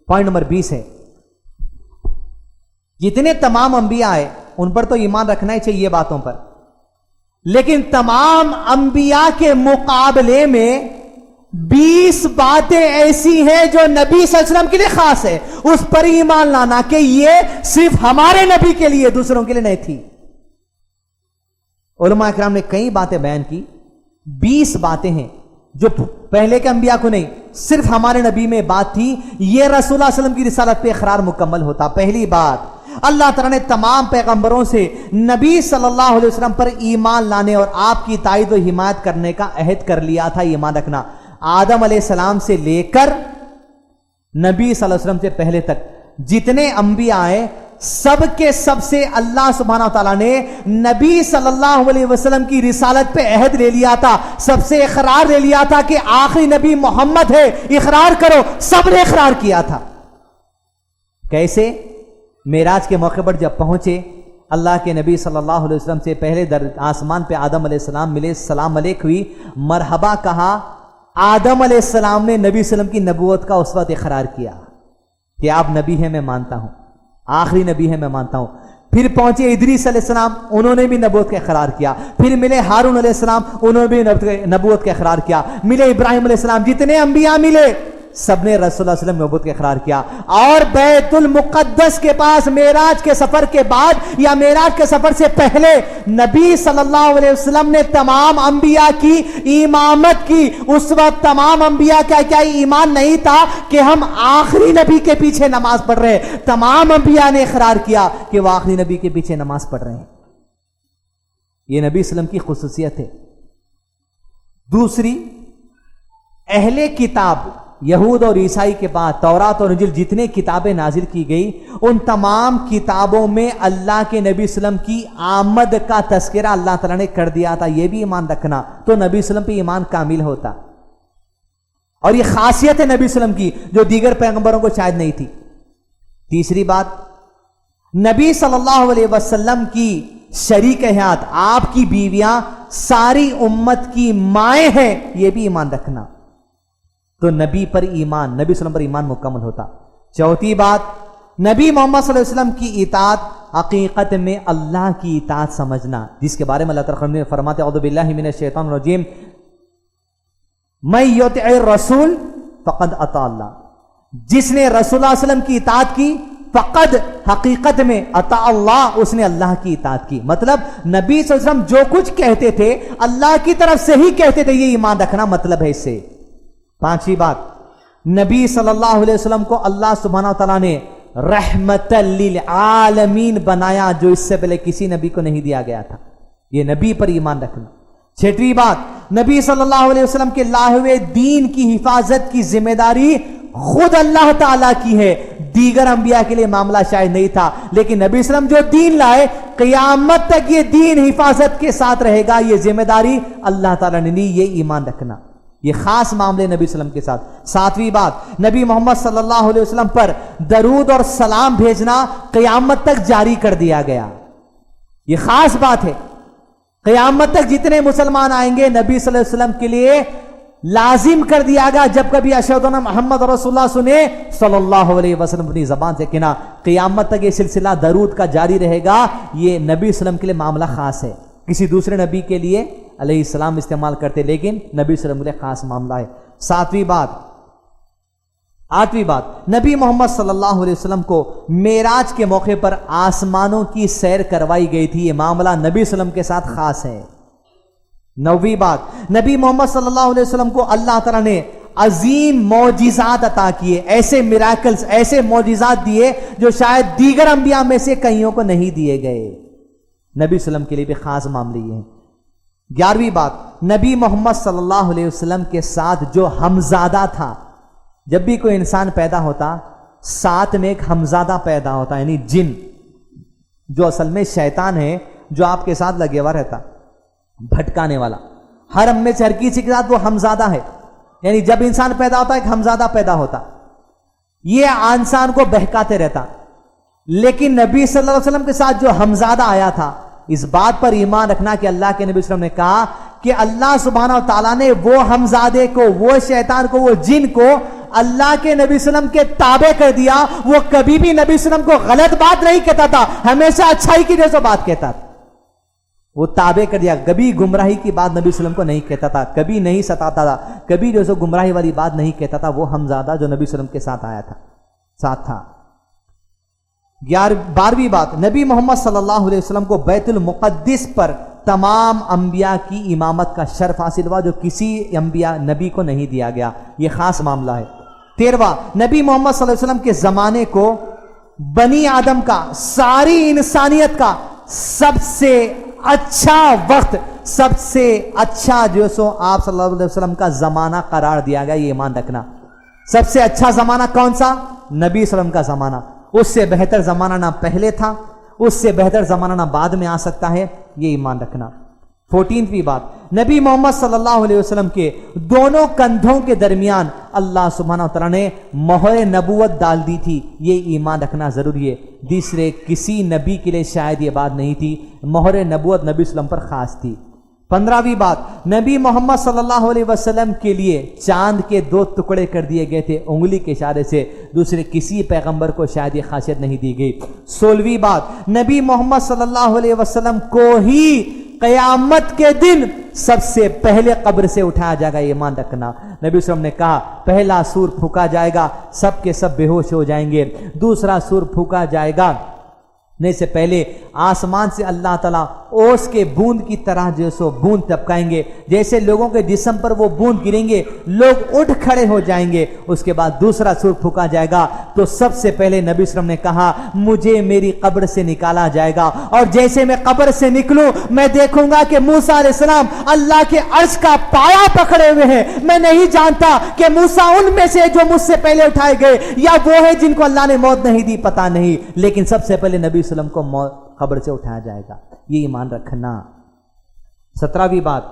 Point number 20 है, जितने तमाम अंबिया है उन पर तो ईमान रखना ही चाहिए बातों पर, लेकिन तमाम अंबिया के मुकाबले में 20 बातें ऐसी हैं जो नबी सल्लल्लाहु अलैहि वसल्लम के लिए खास है, उस पर ईमान लाना कि ये सिर्फ हमारे नबी के लिए, दूसरों के लिए नहीं थी। उलमा इकराम ने कई बातें बयान की, 20 बातें हैं जो पहले के अंबिया को नहीं, सिर्फ हमारे नबी में बात थी, ये रसूलुल्लाह सल्लल्लाहु अलैहि वसल्लम की रिसालत पे इकरार मुकम्मल होता। पहली बात, अल्लाह ताला ने तमाम पैगंबरों से नबी सल्लल्लाहु अलैहि वसल्लम पर ईमान लाने और आपकी ताईद व हिमायत करने का अहद कर लिया था। ईमान रखना आदम अलैहिस्सलाम से लेकर नबी सल्लल्लाहु अलैहि वसल्लम से पहले तक जितने अंबिया आए, सबके सबसे अल्लाह सुब्हानहू व तआला ने नबी सल्लल्लाहु अलैहि वसल्लम की रिसालत पे अहद ले लिया था, सबसे इकरार ले लिया था कि आखिरी नबी मोहम्मद है, इकरार करो। सबने इकरार किया था। कैसे? मेराज के मौके पर जब पहुंचे, अल्लाह के नबी सल्लल्लाहु अलैहि वसल्लम से पहले आसमान पे आदम अलैहिस्सलाम मिले, सलाम अलैक हुई, मरहबा कहा। आदम अलैहिस्सलाम ने नबी सल्लम की नबूवत का उस वक्त इकरार किया कि आप नबी हैं, मैं मानता हूं, आखिरी नबी है, मैं मानता हूं। फिर पहुंचे इदरीस अलैहिस्सलाम, उन्होंने भी नबूवत का इकरार किया। फिर मिले हारून अलैहिस्सलाम, उन्होंने भी नबूवत का इकरार किया। मिले इब्राहिम अलैहिस्सलाम, जितने अंबिया मिले सबने रसूलुल्लाह सल्लल्लाहु अलैहि वसल्लम नबूवत का इकरार किया। और बैतुल मुक़द्दस के पास मेराज के सफर के बाद या मेराज के सफर से पहले नबी सल्लल्लाहु अलैहि वसल्लम ने तमाम अंबिया की इमामत की। उस वक्त तमाम अंबिया का क्या ईमान नहीं था कि हम आखिरी नबी के पीछे नमाज पढ़ रहे हैं। तमाम अंबिया ने इकरार किया कि वह आखिरी नबी के पीछे नमाज पढ़ रहे हैं। यह नबी सल्लल्लाहु अलैहि वसल्लम की खुसूसियत है। दूसरी, अहले किताब यहूद और ईसाई के बाद तौरात और इंजील जितने किताबें नाजिल की गई, उन तमाम किताबों में अल्लाह के नबी सल्लम की आमद का तस्करा अल्लाह ताला ने कर दिया था। यह भी ईमान रखना, तो नबी सल्लम पे ईमान कामिल होता। और यह खासियत है नबी सल्लम की जो दीगर पैगंबरों को शायद नहीं थी। तीसरी बात, नबी सल्लल्लाहु अलैहि वसल्लम की शरीक हयात, आपकी बीवियां सारी उम्मत की माएं हैं, यह भी ईमान रखना, तो नबी पर ईमान, नबी सल्लम पर ईमान मुकम्मल होता। चौथी बात, नबी मोहम्मद सल्लल्लाहु अलैहि वसल्लम की इताअत हकीकत में अल्लाह की इताअत समझना, जिसके बारे में अल्लाह ताला ने फरमाते औज़ु बिल्लाहि मिनश शैतानिर रजीम, मैं युतिअ रसूल फ़क़द अता अल्लाह, जिसने रसूलुल्लाह सल्लल्लाहु अलैहि वसल्लम की इताअत की, फ़क़द हकीकत में अता अल्लाह, उसने अल्लाह की इताअत की। मतलब नबी सल्लल्लाहु अलैहि वसल्लम जो कुछ कहते थे अल्लाह की तरफ से ही कहते थे, ये ईमान रखना मतलब है इससे। पांचवी बात, नबी सल्लल्लाहु अलैहि वसल्लम को अल्लाह सुब्हानहू व तआला ने रहमतल लिल आलमीन बनाया, जो इससे पहले किसी नबी को नहीं दिया गया था। यह नबी पर ईमान रखना। छठवीं बात, नबी सल्लल्लाहु अलैहि वसल्लम के लाए हुए दीन की हिफाजत की जिम्मेदारी खुद अल्लाह ताला की है। दीगर अंबिया के लिए मामला शायद नहीं था, लेकिन नबी सल्लम जो दीन लाए, क़यामत तक ये दीन हिफाजत के साथ रहेगा, ये जिम्मेदारी अल्लाह ताला ने ली। ये ईमान रखना, ये खास मामले नबी सल्लम के साथ। सातवीं बात, नबी मोहम्मद सल्लल्लाहु अलैहि वसल्लम पर दरूद और सलाम भेजना क़यामत तक जारी कर दिया गया। ये खास बात है। क़यामत तक जितने मुसलमान आएंगे नबी सल्लल्लाहु अलैहि वसल्लम के लिए लाजिम कर दिया गया, जब कभी अशहदु अन्ना मुहम्मद रसूलुल्लाह सुने सल्लल्लाहु अलैहि वसल्लम अपनी जबान से कहना, क़यामत तक ये सिलसिला दरूद का जारी रहेगा। ये नबी सल्लम के लिए मामला खास है, किसी दूसरे नबी के लिए अलैहिस्सलाम इस्तेमाल करते, लेकिन नबी सल्लम के लिए खास मामला है। आठवीं बात, नबी मोहम्मद सल्लल्लाहु अलैहि वसल्लम को मेराज के मौके पर आसमानों की सैर करवाई गई थी। यह मामला नबी सल्लम के साथ खास है। नौवीं बात, नबी मोहम्मद सल्लल्लाहु अलैहि वसल्लम को अल्लाह ताला ने अजीम मौजिज़ात अता किए, ऐसे मिराकल्स, ऐसे मौजिज़ात दिए जो शायद दीगर अंबिया में से कईयों को नहीं दिए गए। नबी सल्लम के लिए भी खास मामले ये हैं। 11वीं बात, नबी मोहम्मद सल्लल्लाहु अलैहि वसल्लम के साथ जो हमजादा था, जब भी कोई इंसान पैदा होता साथ में एक हमजादा पैदा होता, यानी जिन, जो असल में शैतान है, जो आपके साथ लगे हुआ रहता, भटकाने वाला। हर अम्मे से हर किसी के साथ वो हमजादा है, यानी जब इंसान पैदा होता एक हमजादा पैदा होता, ये इंसान को बहकाते रहता। लेकिन नबी सल्लल्लाहु अलैहि वसल्लम के साथ जो हमजादा आया था, इस बात पर ईमान रखना कि अल्लाह के नबी सल्लल्लाहु अलैहि वसल्लम ने कहा कि अल्लाह सुब्हानहू व तआला ने वो हमजादे को, वो शैतान को, वो जिन को اللہ کے نبی وسلم کے تابع کر دیا، وہ کبھی بھی نبی وسلم کو غلط بات نہیں کہتا تھا، ہمیشہ اچھائی کی جیسے بات کہتا تھا. وہ تابع کر دیا، کبھی گمراہی کی بات نبی وسلم کو نہیں کہتا تھا، کبھی نہیں ستاتا تھا، کبھی جو سو گمراہی والی بات نہیں کہتا تھا. وہ حمزادہ جو نبی وسلم کے ساتھ آیا تھا، ساتھ تھا. 12ویں بات، نبی محمد صلی اللہ علیہ وسلم کو بیت المقدس پر تمام انبیاء کی امامت کا شرف حاصل ہوا، جو کسی انبیاء نبی کو نہیں دیا گیا. یہ خاص معاملہ ہے. 13واں، نبی محمد صلی اللہ علیہ وسلم کے زمانے کو بنی آدم کا، ساری انسانیت کا سب سے اچھا وقت، سب سے اچھا جو سو آپ صلی اللہ علیہ وسلم کا زمانہ قرار دیا گیا. یہ ایمان رکھنا. سب سے اچھا زمانہ کون سا؟ نبی صلی اللہ علیہ وسلم کا زمانہ. اس سے بہتر زمانہ نہ پہلے تھا، اس سے بہتر زمانہ نہ بعد میں آ سکتا ہے. یہ ایمان رکھنا. 14ویں بات، نبی محمد صلی اللہ علیہ وسلم کے دونوں کندھوں کے درمیان اللہ سبحانہ وتعالی نے مہر نبوت ڈال دی تھی. یہ ایمان رکھنا ضروری ہے. دوسرے کسی نبی کے لیے شاید یہ بات نہیں تھی. مہر نبوت نبی صلی اللہ علیہ وسلم پر خاص تھی. 15ویں بات، نبی محمد صلی اللہ علیہ وسلم کے لیے چاند کے 2 ٹکڑے کر دیے گئے تھے انگلی کے اشارے سے. دوسرے کسی پیغمبر کو شاید یہ خاصیت نہیں دی گئی. 16ویں بات، نبی محمد صلی اللہ علیہ وسلم کو ہی قیامت کے دن سب سے پہلے قبر سے اٹھایا جائے گا. ایمان رکھنا. نبی صلی اللہ علیہ وسلم نے کہا پہلا سور پھونکا جائے گا، سب کے سب بے ہوش ہو جائیں گے. دوسرا سور پھونکا جائے گا نے سے پہلے آسمان سے اللہ تعالیٰ اوس کے بوند کی طرح جو سو بوند ٹپکائیں گے. جیسے لوگوں کے جسم پر وہ بوند گریں گے، لوگ اٹھ کھڑے ہو جائیں گے. اس کے بعد دوسرا سور پھونکا جائے گا تو سب سے پہلے نبی صلی اللہ علیہ وسلم نے کہا مجھے میری قبر سے نکالا جائے گا، اور جیسے میں قبر سے نکلوں میں دیکھوں گا کہ موسیٰ علیہ السلام اللہ کے عرش کا پایا پکڑے ہوئے ہیں. میں نہیں جانتا کہ موسیٰ ان میں سے جو مجھ سے پہلے اٹھائے گئے یا وہ ہے جن کو اللہ نے موت نہیں دی، پتا نہیں، لیکن سب سے پہلے نبی صلی اللہ علیہ وسلم کو قبر سے اٹھایا جائے گا. یہ ایمان رکھنا. 17ویں بات،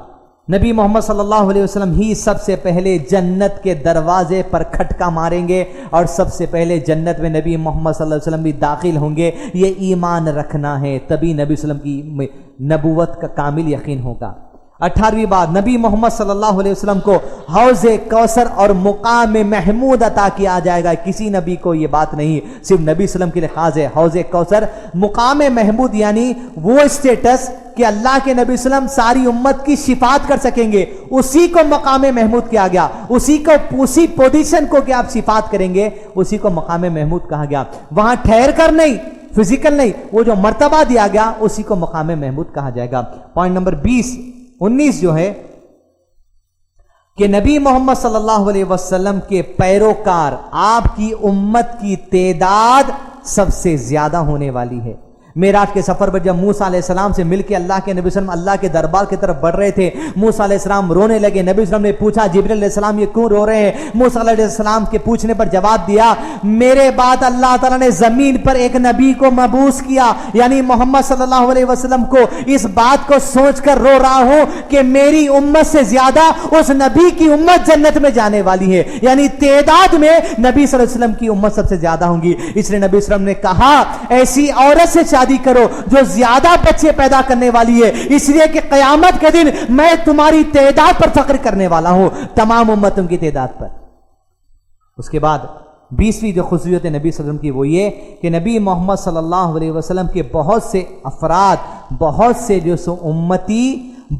نبی محمد صلی اللہ علیہ وسلم ہی سب سے پہلے جنت کے دروازے پر کھٹکا ماریں گے، اور سب سے پہلے جنت میں نبی محمد صلی اللہ علیہ وسلم بھی داخل ہوں گے. یہ ایمان رکھنا ہے، تبھی نبی صلی اللہ علیہ وسلم کی نبوت کا کامل یقین ہوگا. 18ویں بات، نبی محمد صلی اللہ علیہ وسلم کو حوض کوثر اور مقام محمود عطا کیا جائے گا. کسی نبی کو یہ بات نہیں، صرف نبی صلی اللہ علیہ وسلم کے لیے خاص ہے. حوض کوثر، مقام محمود یعنی وہ اسٹیٹس کہ اللہ کے نبی صلی اللہ علیہ وسلم ساری امت کی شفاعت کر سکیں گے، اسی کو مقام محمود کیا گیا. اسی پوزیشن کو کہ آپ شفاعت کریں گے، اسی کو مقام محمود کہا گیا. وہاں ٹھہر کر نہیں، فزیکل نہیں، وہ جو مرتبہ دیا گیا اسی کو مقام محمود کہا جائے گا. پوائنٹ نمبر 19 جو ہے کہ نبی محمد صلی اللہ علیہ وسلم کے پیروکار، آپ کی امت کی تعداد سب سے زیادہ ہونے والی ہے. معراج کے سفر پر جب موسیٰ علیہ السلام سے مل کے اللہ کے نبی صلی اللہ علیہ وسلم اللہ کے دربار کی طرف بڑھ رہے تھے، موسیٰ علیہ السلام رونے لگے. نبی صلی اللہ علیہ وسلم نے پوچھا جبریل علیہ السلام یہ کیوں رو رہے ہیں؟ موسیٰ علیہ السلام کے پوچھنے پر جواب دیا میرے بعد اللہ تعالیٰ نے زمین پر ایک نبی کو مبعوث کیا، یعنی محمد صلی اللہ علیہ وسلم کو. اس بات کو سوچ کر رو رہا ہوں کہ میری امت سے زیادہ اس نبی کی امت جنت میں جانے والی ہے، یعنی تعداد میں نبی صلی اللہ علیہ وسلم کی امت سب سے زیادہ ہوں گی. اس لیے نبی صلی اللہ علیہ وسلم نے کہا ایسی عورت سے شادی کرو جو زیادہ بچے پیدا کرنے والی ہے، اس لیے کہ قیامت کے دن میں تمہاری تعداد پر فخر کرنے والا ہوں، تمام امتوں کی تعداد پر. اس کے بعد 20ویں جو خصوصیت نبی صلی اللہ علیہ وسلم کی وہ یہ کہ نبی محمد صلی اللہ علیہ وسلم کے بہت سے افراد، بہت سے جو سو امتی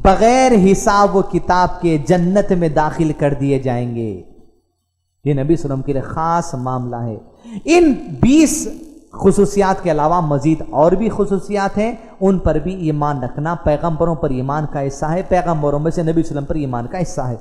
بغیر حساب و کتاب کے جنت میں داخل کر دیے جائیں گے. یہ نبی صلی اللہ علیہ وسلم کے لیے خاص معاملہ ہے. ان 20 خصوصیات کے علاوہ مزید اور بھی خصوصیات ہیں، ان پر بھی ایمان رکھنا پیغمبروں پر ایمان کا حصہ ہے، پیغمبروں میں سے نبی صلی اللہ علیہ وسلم پر ایمان کا حصہ ہے.